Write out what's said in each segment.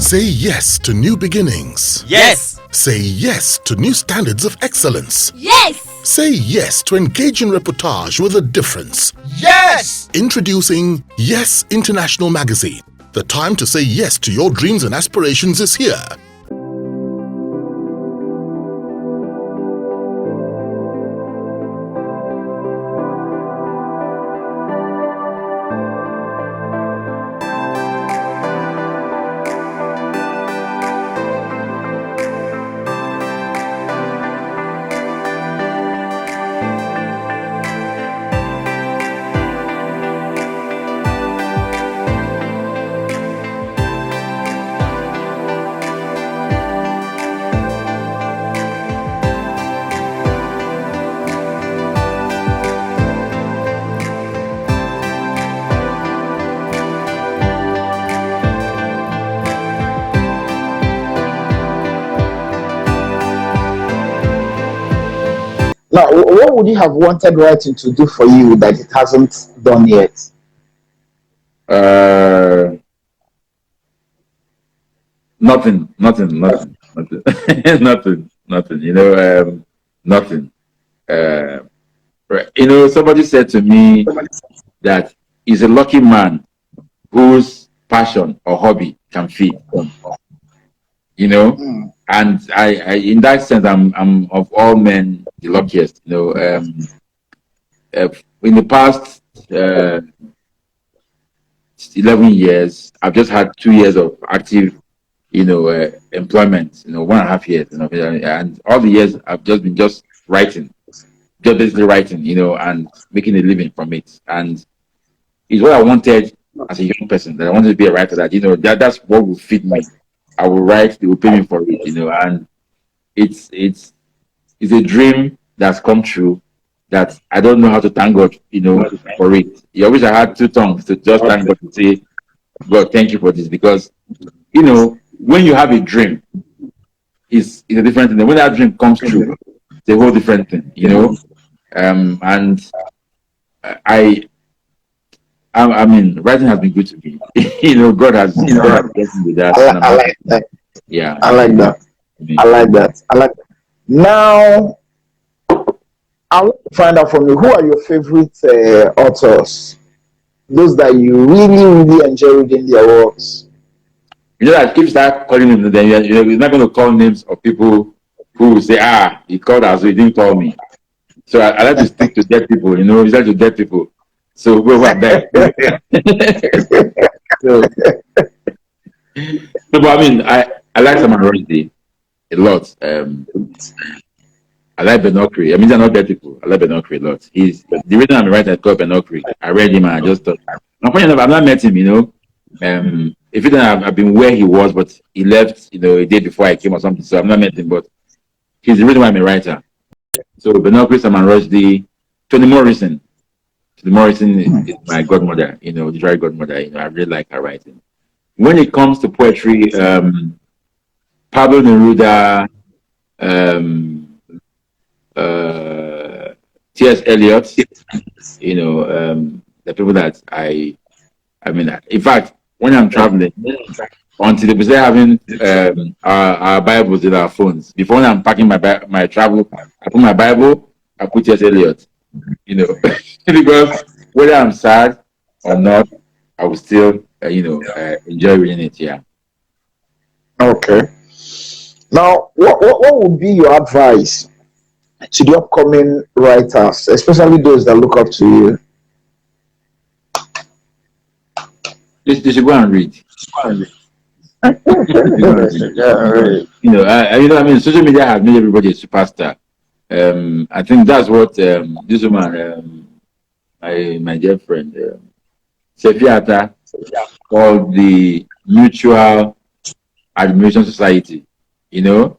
Say yes to new beginnings. Yes. Say yes to new standards of excellence. Yes. Say yes to engaging reportage with a difference. Yes. Introducing Yes International Magazine. The time to say yes to your dreams and aspirations is here. Now, what would you have wanted writing to do for you that it hasn't done yet? Nothing. Nothing. Nothing. Somebody said to me that he's a lucky man whose passion or hobby can feed. And I in that sense, I'm of all men the luckiest. In the past 11 years, I've just had 2 years of active, employment. 1.5 years. And all the years I've just been writing, just basically writing. And making a living from it. And it's what I wanted as a young person. That I wanted to be a writer. That's what will feed me. I will write, they will pay me for it, and it's a dream that's come true that I don't know how to thank God, for it. I wish I had 2 tongues to just thank God to say, God, thank you for this, because, when you have a dream, it's a different thing. When that dream comes true, it's a whole different thing, and I mean, writing has been good to me. God has blessed me with that. I like that. Yeah. I like that. I like that. Now, I want to find out from you, who are your favorite authors? Those that you really, really enjoy reading their works. That if you start calling them, then you're not going to call names of people who will say, he called Azuh, he didn't call me. So I like to stick to dead people, you like to dead people. So we're back. But I mean, I like Salman Rushdie a lot. I like Benokri. I mean, they're not dead people. I like Benokri a lot. He's the reason I'm writing called Benokri. I read him and I just thought. Funny enough, I've not met him. If you don't, I've been where he was, but he left. A day before I came or something. So I've not met him, but he's the reason why I'm a writer. So Benokri, Salman Rushdie, Toni Morrison. Toni Morrison is my godmother, literary godmother. I really like her writing. When it comes to poetry, Pablo Neruda, T.S. Eliot, the people that I mean, in fact, when I'm traveling, until they start having our Bibles in our phones. Before when I'm packing my travel, I put my Bible, I put T.S. Eliot. Because whether I'm sad or not, I will still, enjoy reading it. Yeah. Okay. Now, what would be your advice to the upcoming writers, especially those that look up to you? They should go and read. Yeah, right. I mean, social media has made everybody a superstar. I think that's what this woman, my dear friend, Sefiata, called the Mutual Admiration Society. You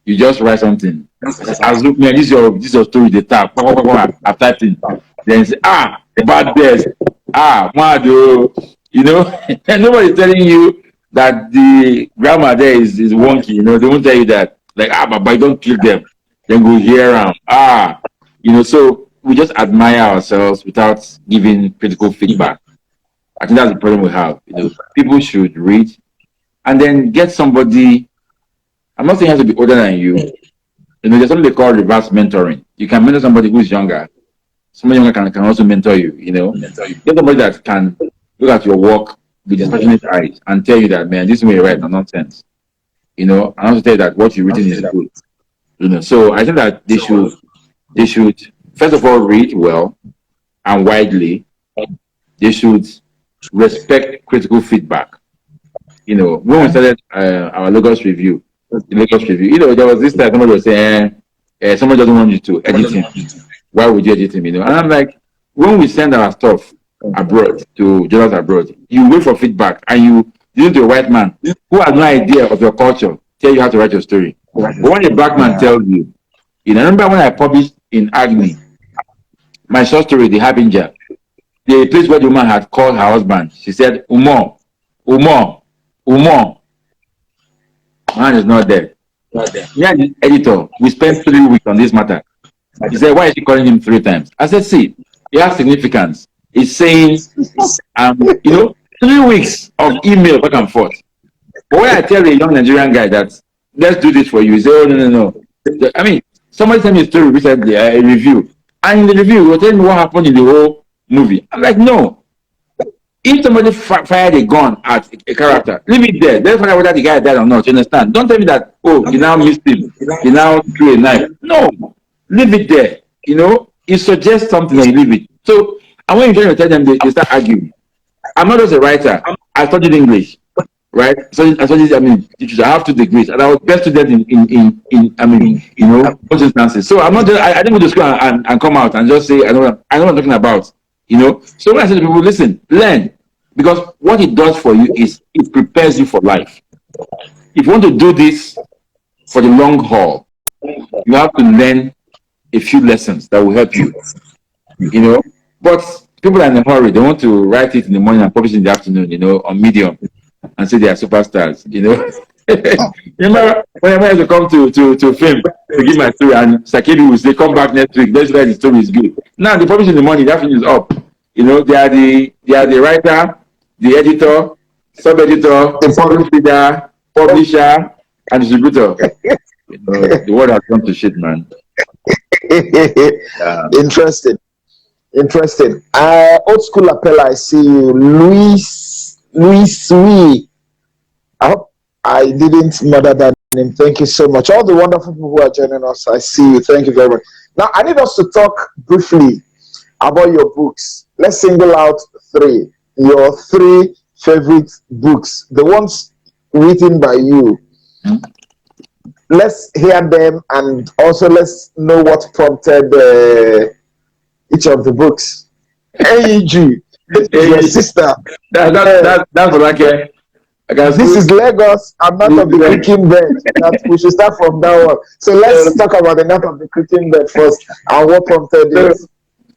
just write something. Azuh, man, this is your story. The tap, I'm typing. Then say, bad best, Mado. And nobody's telling you that the grammar there is wonky. They won't tell you that. Like, but don't kill them. Then go hear them. So we just admire ourselves without giving critical feedback. I think that's the problem we have. People should read and then get somebody. I'm not saying it has to be older than you. You know, there's something they call reverse mentoring. You can mentor somebody who's younger. Somebody younger can also mentor you. You know, get somebody that can look at your work with dispassionate eyes and tell you that, man, this way you're right, no nonsense. You know, and also tell you that what you've written is good. You know, so I think that they should first of all read well and widely. They should respect critical feedback. You know, when we started our Lagos review, you know, there was this time somebody was saying, somebody doesn't want you to edit him. Why would you edit him? You know, and I'm like, when we send our stuff abroad to journals abroad, you wait for feedback and you listen to a white man who has no idea of your culture tell you how to write your story. But when a black man tells you, you know, I remember when I published in Agni my short story, The Harbinger, the place where the woman had called her husband, she said, Umo, Umo, Umo. Man is not there. Me and the editor, we spent 3 weeks on this matter. He said, why is she calling him 3 times? I said, see, it has significance. It's saying, you know, 3 weeks of email back and forth. But when I tell a young Nigerian guy that, let's do this for you, he said, oh, no. I mean, somebody sent me a story recently, a review. And in the review, he was telling me what happened in the whole movie. I'm like, no. If somebody fired a gun at a character, leave it there. Let's find out whether the guy died or not. You understand? Don't tell me that, oh, you now missed him. You now threw a knife. No. Leave it there. You know, it suggests something and you leave it. So, and when you try to tell them, they start arguing. I'm not just a writer. I studied English, right? So I studied, I have 2 degrees, and I was best student in you know, most instances. So I'm not just, I didn't go to school and come out and just say, I know what I'm talking about, you know. So when I say to people, listen, learn, because what it does for you is it prepares you for life. If you want to do this for the long haul, you have to learn a few lessons that will help you, you know. But people are in a hurry. They want to write it in the morning and publish it in the afternoon, you know, on Medium, and say they are superstars, you know. Remember when I used to come to film to give my story, and Sakebi will say, come back next week, let's write the story is good. Now they publish in the morning, the afternoon is up. You know, they are the writer, the editor, sub-editor, the publisher, and distributor. You know, the world has come to shit, man. Interesting. Old school appel, I see you. Luis Wee. I hope I didn't murder that name. Thank you so much. All the wonderful people who are joining us, I see you. Thank you very much. Now, I need us to talk briefly about your books. Let's single out 3. Your 3 favorite books, the ones written by you. Let's hear them, and also let's know what prompted each of the books. AEG, this is your sister. That's what I get. This is Lagos. I'm not of the creaking bed. We should start from that one. So let's talk about the not of the creaking bed first, and what prompted it.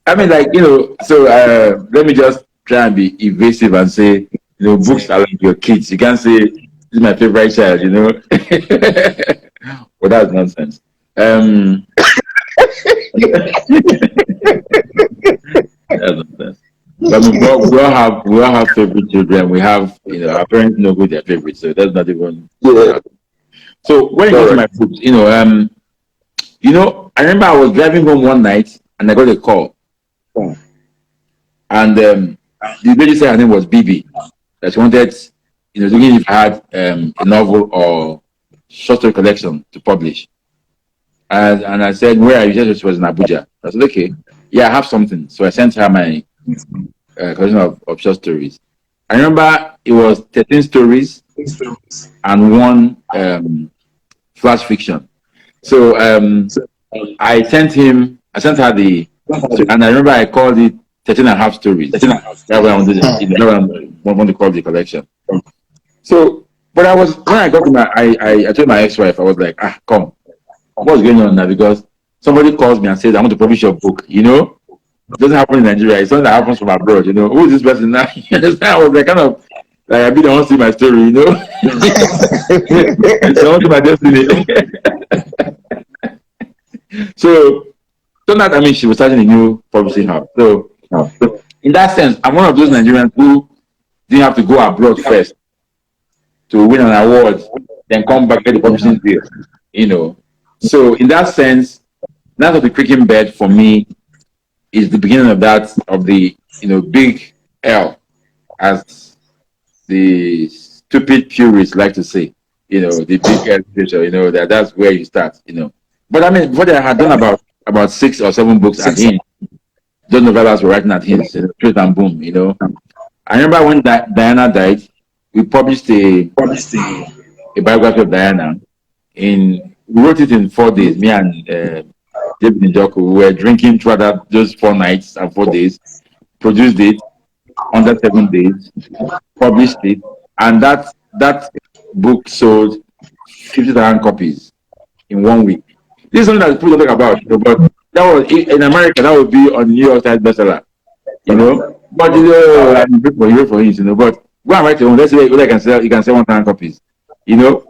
I mean, like, you know, so let me just try and be evasive and say, you know, books are like your kids. You can't say, this is my favorite child, you know. Well, that's nonsense. That's nonsense. I mean, we all have favorite children. We have, you know, our parents know who their favorite, so that's not even. Yeah. So when it comes to my books, you know, I remember I was driving home one night and I got a call, and the lady said her name was Bibi, that she wanted, you know, looking if I had a novel or short story collection to publish. And I said, where are you? She said she was in Abuja. I said, okay, yeah, I have something. So I sent her my collection of short stories. I remember it was 13 stories and 1 flash fiction. So I sent her and I remember I called it 13 and a half stories. That's what I want to call the collection. So, but when I got to I told my ex-wife, I was like, come, what's going on now? Because somebody calls me and says, I want to publish your book, you know? It doesn't happen in Nigeria. It's something that happens from abroad, you know? Who is this person now? You understand? I was like, kind of, like, I don't want to see my story, you know? It's not my destiny. So, that, I mean, she was starting a new publishing house. So, in that sense, I'm one of those Nigerians who didn't have to go abroad first to win an award, then come back get the publishing deal. So in that sense, Night of the Creaking Bed for me is the beginning of the big L, as the stupid purists like to say. The big L picture. That's where you start. But I mean, before that, I had done about 6 or 7 books at Hinge. Those novellas were writing at Hinge, straight and boom. I remember when Diana died, we published a biography of Diana. We wrote it in 4 days. Me and David Njoku, we were drinking throughout those 4 nights and 4 days. Produced it under 7 days, published it, and that book sold 50,000 copies in 1 week. This is something that people don't talk about, but that was in America. That would be on New York Times bestseller, But I'm good for it, But go and write your own. Let's say what I can sell. You can sell 1,000 copies,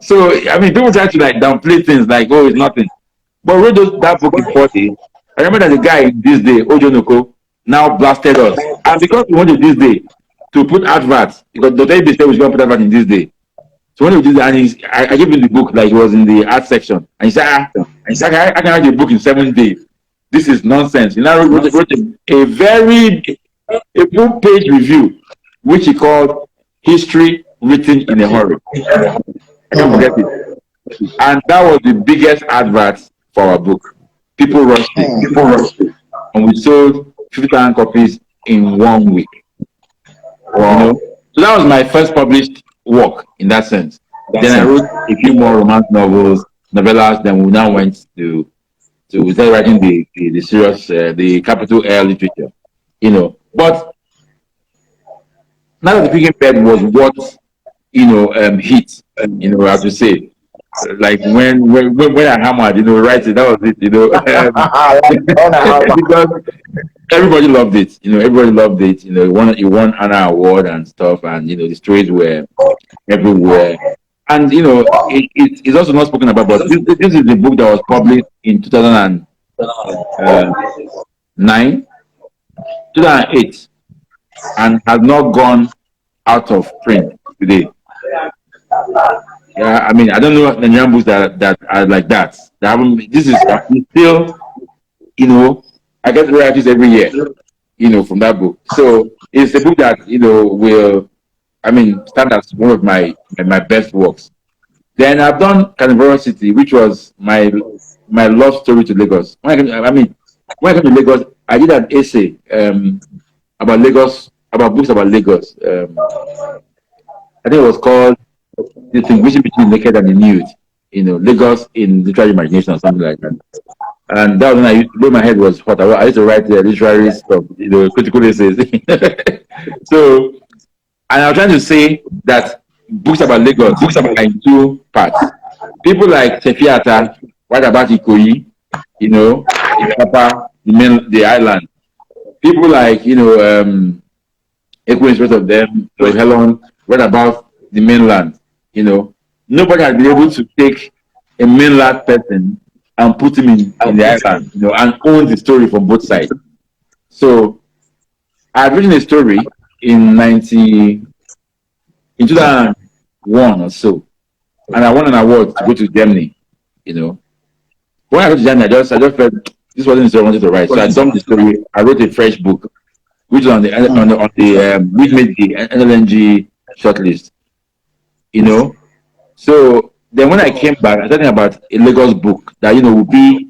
So I mean, people try to downplay things like, oh, it's nothing. But we wrote that book in 4 days. I remember that the guy this day, Ojo Noko, now blasted us, and because we wanted this day to put adverts, because the day they said we should put adverts in this day. So when we did that, and I gave him the book, he was in the art section, and he said, I can write the book in 7 days. This is nonsense. He now wrote a full-page review, which he called "History Written in a Hurry." I can't forget it. And that was the biggest advert for our book. People rushed it, and we sold 50,000 copies in 1 week. Wow. So that was my first published work in that sense. Then I wrote a few more romance novels, novellas. Then we now went to we started writing the serious, the capital L literature. But Night of the Creaking Bed was what hit. As you say, like when I hammered, write it. That was it. Because everybody loved it. Everybody loved it. It won an award and stuff, and the stories were everywhere. And it's also not spoken about, but this is the book that was published in 2009, 2008, and has not gone out of print today. Yeah, I mean, I don't know Nigerian books that are like that. This is still, I get royalties every year, from that book. So it's a book that will, stand as one of my best works. Then I've done Carnival City, which was my love story to Lagos. When I came to Lagos, I did an essay about Lagos, about books about Lagos. I think it was called Distinguishing Between the Naked and the Nude. Lagos in Literary Imagination or something like that. And that was when when my head was hot. I used to write literary stuff, critical essays. So, and I was trying to say that books about Lagos are in 2 parts. People like Sefiata write about Ikoyi, Papa, the island. People like, Ekwe, most of them, like Helen, write about the mainland. Nobody has been able to take a mainland person and put him in the island, and own the story from both sides. So I've written a story in 2001 or so, and I won an award to go to Germany. When I went to Germany, I just felt this wasn't the story I wanted to write. So I dumped the story. I wrote a fresh book, which was which made the NLNG shortlist. So then when I came back, I was talking about a Lagos book that would be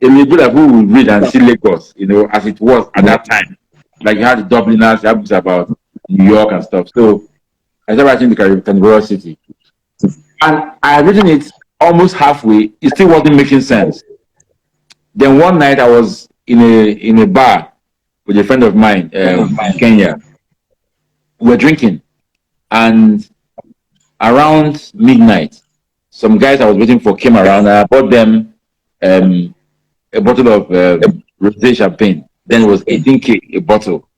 a book that people would read and see Lagos, as it was at that time. Like you had the Dubliners, you had books about New York and stuff. So I started writing the Carnival City, and I had written it almost halfway. It still wasn't making sense. Then one night I was in a bar with a friend of mine in Kenya. We were drinking, and around midnight, some guys I was waiting for came around, and I bought them a bottle of rosé champagne. Then it was 18K a bottle,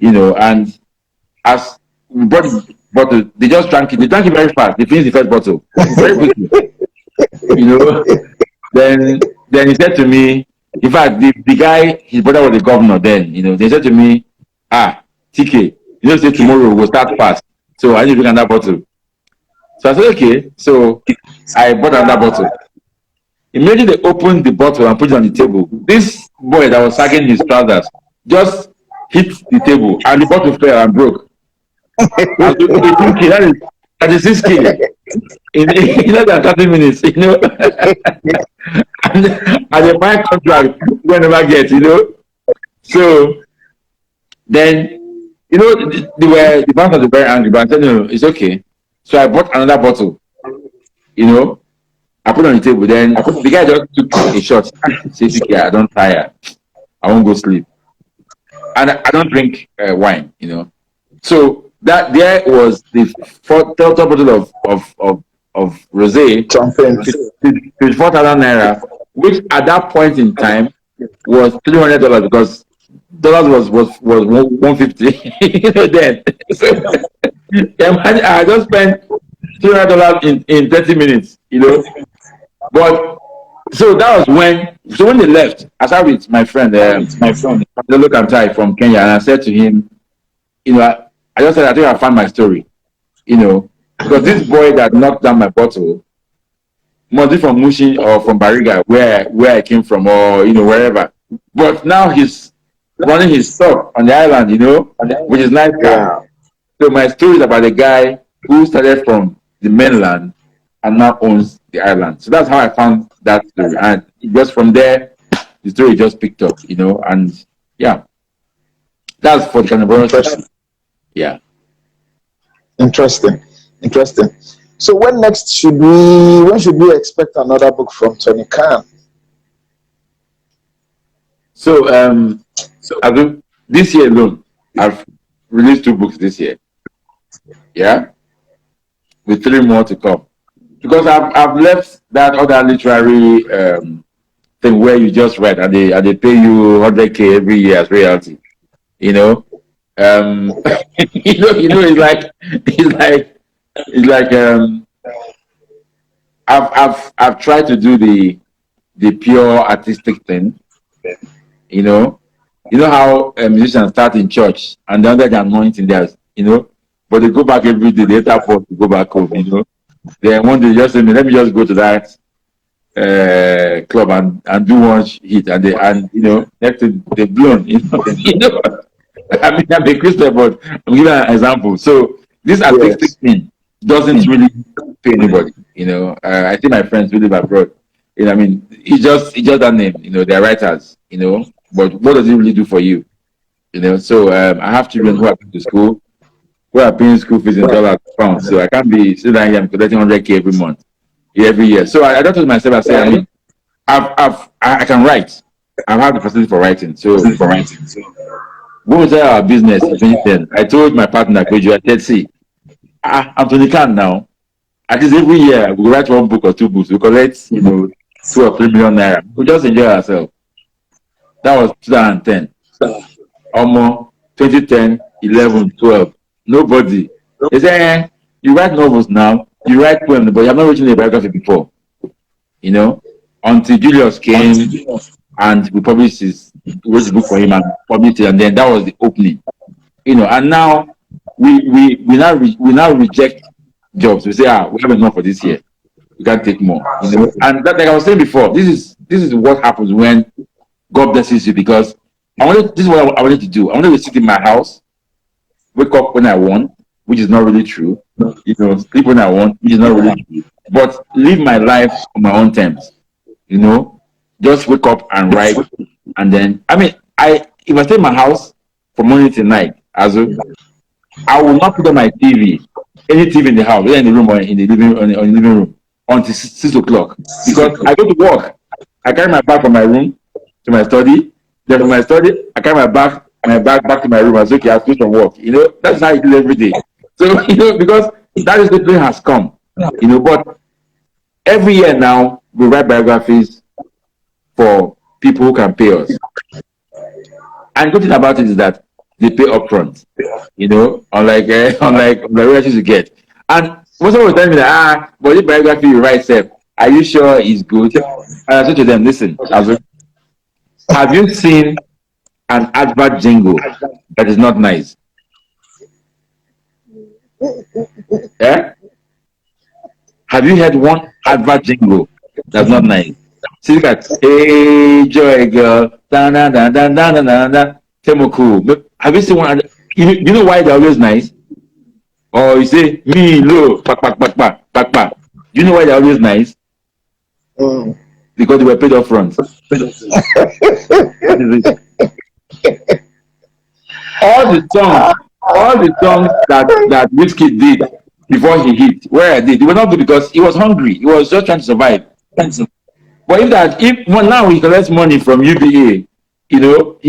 and as we brought the bottle, they just drank it. They drank it very fast. They finished the first bottle very quickly, Then he said to me, in fact, the guy, his brother was the governor then, they said to me, TK, say tomorrow we'll start fast. So I need to drink another bottle. So I said, okay. So I bought another bottle. Immediately they opened the bottle and put it on the table. This boy that was sagging his trousers just hit the table and the bottle fell and broke. And so 18K, that is 36K in less than 30 minutes, you know. and the fine contract we never get, you know. So then, you know, the bank was very angry, but I said, no, it's okay. So I bought another bottle, you know. I put it on the table. Then the guy just took a shot. Said, okay, I don't tire. I won't go sleep. And I don't drink wine, you know. So that there was the third bottle of rosé, Something. 54,000 naira, which at that point in time was $300 because dollars was 150. You know then. So imagine I just spent $300 in 30 minutes, you know. But so that was when they left, I sat with my friend, Lolo Kantai from Kenya, and I said to him, you know, I just said I think I found my story, you know, because this boy that knocked down my bottle must be from Mushin or from Bariga, where I came from, or you know, wherever. But now he's running his shop on the island, you know, which is nice. Yeah. So my story is about a guy who started from the mainland and now owns the island. So that's how I found that story. And just from there, the story just picked up, you know, and yeah. That's for the carnivorous. Yeah. Interesting. So when should we expect another book from Toni Kan? So this year alone, I've released 2 books this year. Yeah. With 3 more to come. Because I've left that other literary thing where you just write and they pay you 100K every year as royalty. You know, it's like I've tried to do the pure artistic thing. You know how musicians start in church and then they're anointing theirs, you know, but they go back every day. They enter port to go back home, you know. Then one day just say, let me just go to that club and do one hit, and you know next thing they blown, you know. You know. I mean, I'm a Christian, but I'm giving an example. So this artistic thing doesn't really pay anybody. You know, I think my friends who live abroad. You know, I mean, it's just that name. You know, they're writers. You know, but what does it really do for you? You know, so I have children who are going to school, who are paying school fees in dollars, pounds. So I can't be sitting down here and collecting 100K every month, every year. So I just told myself, I said, I mean, I can write. I have the facility for writing. So when we started our business in 2010, I told my partner, Kweju, I said, see, I'm Toni Kan now. At least every year we write 1 book or 2 books. We collect, you know, 2 or 3 million naira. We just enjoy ourselves. That was 2010. Almost 2010, 11, 12. Nobody. They say, you write novels now, you write poems, but you have not written a biography before. You know, until Julius came and we published wrote the book for him and published it, and then that was the opening. You know, and now we now reject jobs. We say, we have enough for this year. We can't take more. You know, and that, like I was saying before, this is what happens when God blesses you, because this is what I wanted to do. I wanted to sit in my house, wake up when I want, which is not really true. You know, sleep when I want, which is not really true. But live my life on my own terms. You know, just wake up and write, and then I mean, if I stay in my house from morning till night, Azuh, I will not put on my TV, any TV in the house, whether in the room or in the living room, until 6 o'clock, because I go to work. I carry my bag from my room to my study. Then from my study, I carry my bag back to my room. I say, okay, I'll finish from work. You know, that's how I do every day. So, you know, because that is the thing has come. You know, but every year now we write biographies for people who can pay us. And the good thing about it is that they pay upfront. You know, unlike the royalties you get. And most of them will tell me that but the biography you write, Seth, are you sure it's good? And I said to them, listen, have you seen an advert jingle that is not nice? Yeah? Have you heard one advert jingle that's not nice? See that, hey joy girl, da da da da da da da da, Temoku. But have you seen one? You know why they're always nice? Or you say me low, pak pak pak pak pak pak. You know why they're always nice? Because they were paid up front. All the songs that Whiskey did before he hit, where I did, it was not good because he was hungry. He was just trying to survive. But if now he collects money from UBA, he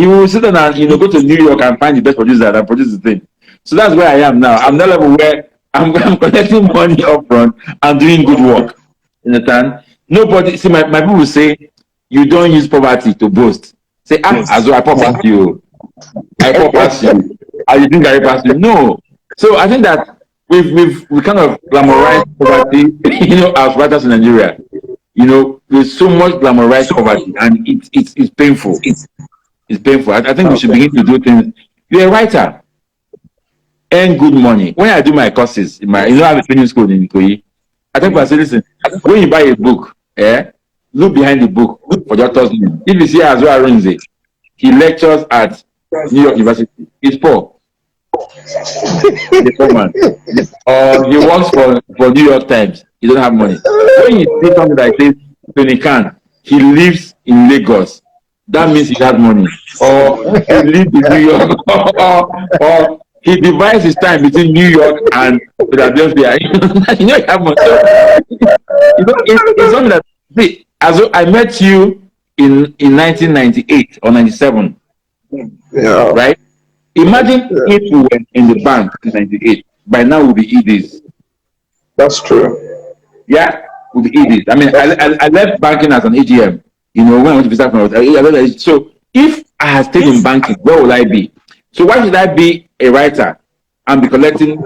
will sit down and go to New York and find the best producer and produce the thing. So that's where I am now. I'm that level where I'm collecting money up front and doing good work. You understand? Nobody see my people say you don't use poverty to boast. Say, Azuh, I pop past you. I pop past you. Are you think I pass you? No. So I think that we kind of glamorized poverty, as writers in Nigeria. There's so much glamorized poverty, and it's painful. It's painful. I think we should begin to do things. You're a writer, earn good money. When I do my courses, I have a training school in Ikoyi. I think I say, listen, when you buy a book, look behind the book for the author's name. If you see Azuh Arinze, he lectures at New York University. He's poor. He's a poor man. Or he works for New York Times. He don't have money. When you see something like this, Toni Kan, he lives in Lagos. That means he has money. Or he lives in New York. or he divides his time between New York and Philadelphia. He have money. It's something that, see, Azuh, I met you in 1998 or 97. Yeah. Right? Imagine if we were in the bank in 98. By now we'll be EDs. That's true. Yeah, we'll be EDs. I mean, I left banking as an AGM. When I went to visit from so if I had stayed in banking, where would I be? So why should I be a writer and be collecting,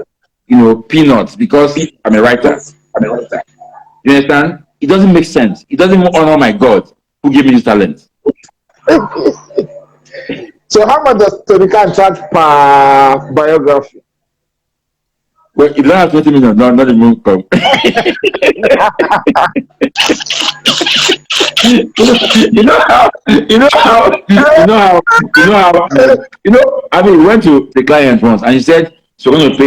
peanuts because I'm a writer? You understand? It doesn't make sense. It doesn't even honor my God who gave me this talent. So how much does Toni Kan charge per biography? Well, if you don't have 20 million, no, not even come. I mean, we went to the client once and he said, so we're going to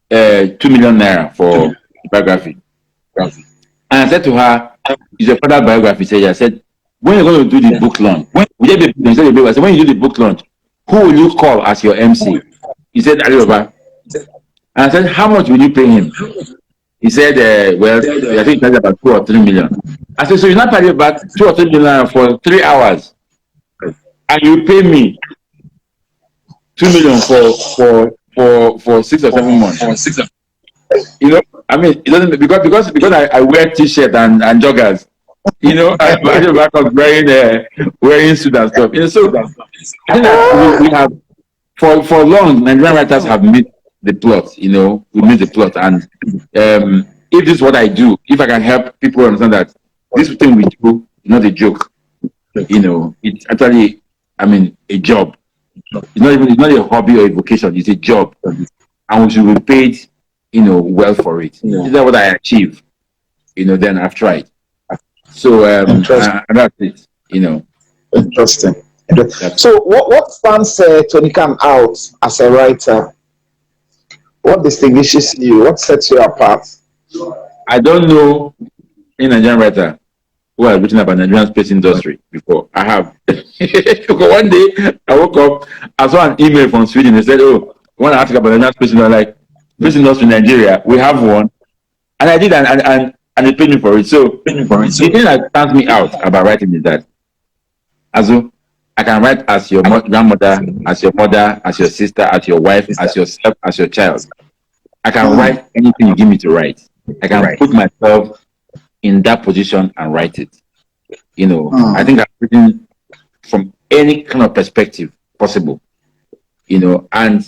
pay 2 million naira for biography. And I said to her, is your father biography? She said, I said, when you're going to do the book launch, I said, when you do the book launch, who will you call as your MC? He said, Alibaba. And I said, how much will you pay him? He said, I think that's about 2 or 3 million. I said, so you're not paying about 2 or 3 million for 3 hours, and you pay me 2 million for 6 or 7 months. I mean, it doesn't because I wear t-shirt and joggers. I'm back of wearing suit and stuff. So I think that we have for long Nigerian writers have missed the plot. We missed the plot, and if this is what I do, if I can help people understand that this thing we do is not a joke. It's actually, a job. It's not a hobby or a vocation. It's a job, and we should be paid, well for it. Is that what I achieve? Then I've tried. So that's it. Interesting. So what stands Toni Kan out as a writer? What distinguishes you? What sets you apart? I don't know any Nigerian writer who has written about Nigerian space industry before. I have. One day I woke up, I saw an email from Sweden. They said, "Oh, I want to ask about Nigerian space industry." Like, space industry in Nigeria, we have one, and I did, and they paid me for it. So the thing that stands me out about writing is that, Azuh, I can write as your grandmother, as your mother, as your sister, as your wife, as yourself, as your child. I can write anything you give me to write. I can put myself in that position and write it. I think I've written from any kind of perspective possible. And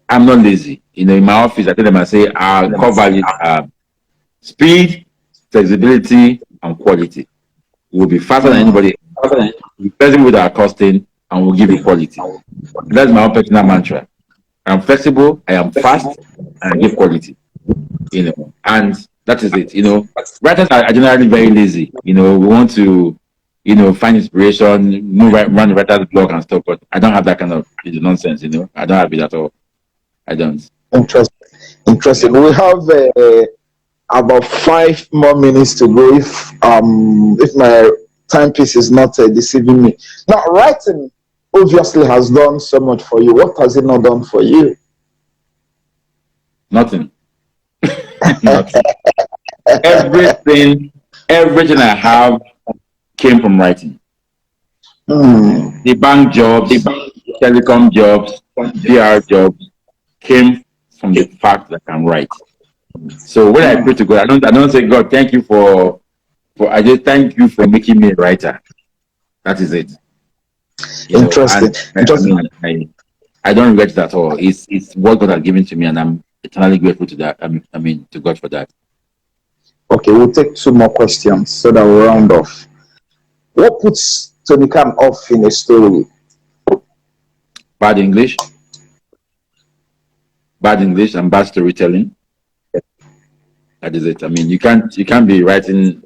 I'm not lazy. In my office, I tell them, I say, our core values are speed, flexibility, and quality. We'll be faster than anybody. We're flexible with our costing, and we'll give you quality. That's my own personal mantra. I'm flexible, I am fast, and I give quality. And That is it. Writers are generally very lazy. We want to, find inspiration, move run the writer's blog and stuff. But I don't have that kind of nonsense. I don't have it at all. I don't. Interesting. Interesting. We have about 5 more minutes to go. If my timepiece is not deceiving me. Now, writing obviously has done so much for you. What has it not done for you? Nothing. Nothing. Everything I have came from writing. The bank jobs, telecom jobs, PR jobs came from the fact that I can write. So when I pray to God, I don't say, God, thank you I just thank you for making me a writer. That is it. Interesting. I don't regret it at all. It's what God has given to me, and I'm eternally grateful to that. To God for that. Okay, we'll take 2 more questions so that we'll round off. What puts Toni Kan off in a story? Bad English and bad storytelling. That is it. You can't be writing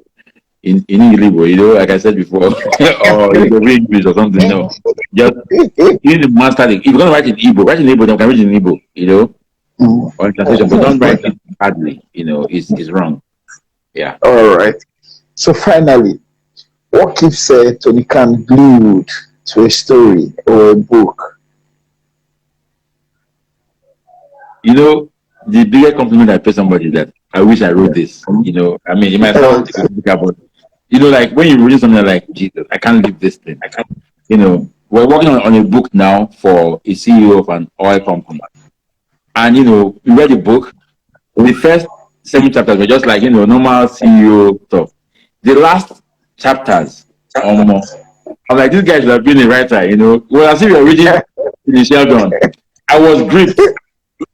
in Igbo, like I said before, or English or something. No, just you need to master it. If you're gonna write in Igbo, then you can write in Igbo, or in translation, but don't write it badly. It's wrong. Yeah. All right. So finally, what keeps Toni Kan glued to a story or a book? The biggest compliment I pay somebody that I wish I wrote this. It might sound but like when you're reading something like, Jesus, I can't leave this thing. We're working on a book now for a CEO of an oil company. And, we read the book. The first 7 chapters were just like, normal CEO stuff. The last chapters, I'm like, this guy should have been a writer, Well, as if you're reading in Sheldon. I was gripped.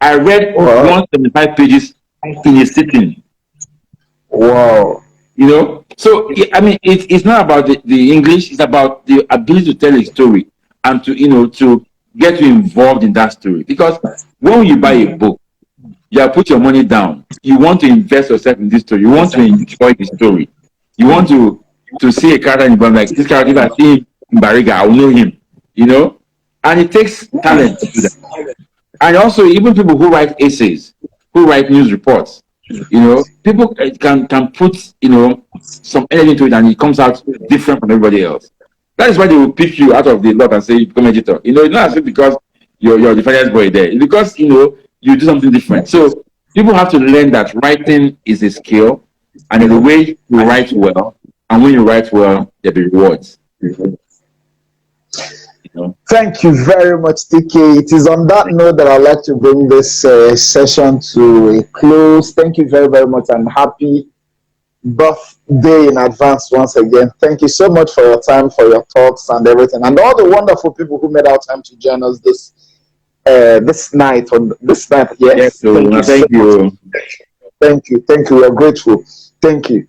I read 175 pages in a sitting. Wow. So it's not about the English, it's about the ability to tell a story and to get you involved in that story. Because when you buy a book, you have put your money down. You want to invest yourself in this story. You want to enjoy the story. You want to see a character in the like this character. If I see him in Bariga, I will know him. And it takes talent to do that. And also, even people who write essays, who write news reports, people can put some energy into it, and it comes out different from everybody else. That is why they will pick you out of the lot and say, become editor. It's not as if because you're the finance boy there. It's because you do something different. So people have to learn that writing is a skill, and in a way you write well, and when you write well, there'll be rewards. Thank you very much, TK. It is on that note that I'd like to bring this session to a close. Thank you very, very much, and happy birthday in advance once again. Thank you so much for your time, for your thoughts and everything, and all the wonderful people who made our time to join us this night. Yes, thank you. Thank you. We are grateful. Thank you.